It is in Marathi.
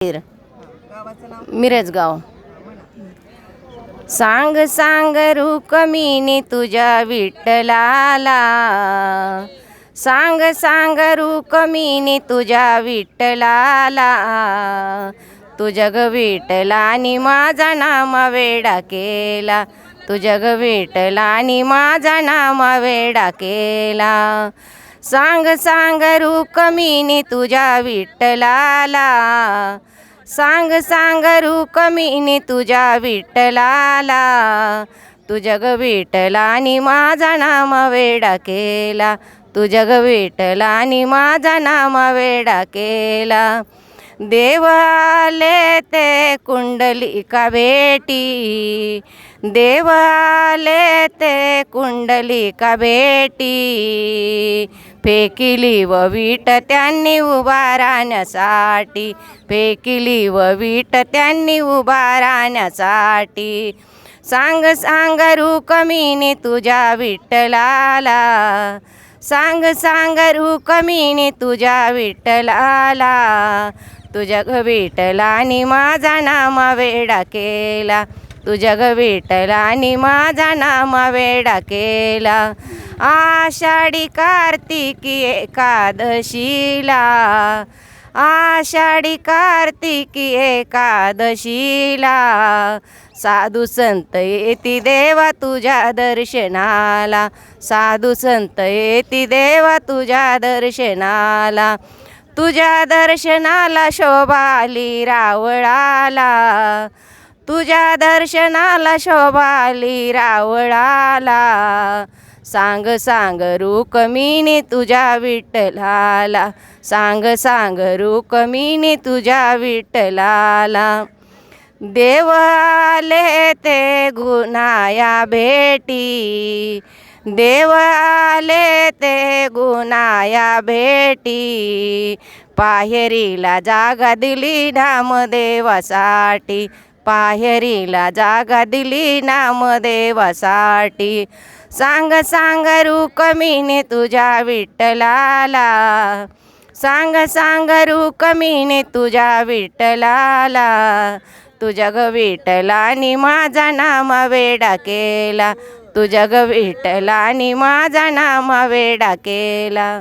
गावाचं नाव मिरजगाव. सांग सांग रुक्मिणी तुझ्या विठ्ठलाला, सांग सांग रुक्मिणी तुझ्या विठ्ठलाला, तुझ्या ग विठ्ठलानी माझा नाम वेडा केला, तुझ्या ग विठ्ठलानी माझा नाम वेडा केला. सांग सांग रुक्मिणी तुझ्या विठ्ठलाला, सांग सांग रुक्मिणी तुझ्या विठ्ठलाला, तुझ्या ग विठ्ठलानी माझा नाम वेडा केला, तुझ्या ग विठ्ठलानी माझा नाम वेडा केला. देव आले ते कुंडलिका भेटी, देव आले ते कुंडलिका भेटी, फेकिली व वीट त्यांनी उभा राहण्यासाठी, फेकिली व वीट त्यांनी उभा राहण्यासाठी. सांग सांग रुक्मिणी तुझ्या विठ्ठलाला, सांग सांग रुक्मिणी तुझ्या विठ्ठलाला, तुझ्या ग विठ्ठलानी माझा नाम वेडा केला, तुझ्या ग विठ्ठलानी माझा नाम वेडा केला. आषाढी कार्तिकी एकादशीला, आषाढी कार्तिकी एकादशीला, साधू संत येती देवा तुझ्या दर्शनाला, साधू संत येती देवा तुझ्या दर्शनाला, तुझ्या दर्शनाला शोभा आली रावळाला, तुझ्या दर्शनाला शोभा आली रावळाला. सांग सांग रुक्मिणी तुझ्या विठ्ठलाला, सांग सांग रुक्मिणी तुझ्या विठ्ठलाला. देव आले ते गुणाया भेटी, देव आले ते गुणाया भेटी, पाहेरीला जागा दिली नामदेवासाठी, पाहेरीला जागा दिली नामदेवासाठी. सांग सांग रुक्मिणी तुझ्या विठ्ठलाला, सांग सांग रुक्मिणी तुझ्या विठ्ठलाला, तुझ्या ग विठ्ठलानी माझा नाम वेडा केला, तुझ्या ग विठ्ठलानी माझा नाम वेडा केला.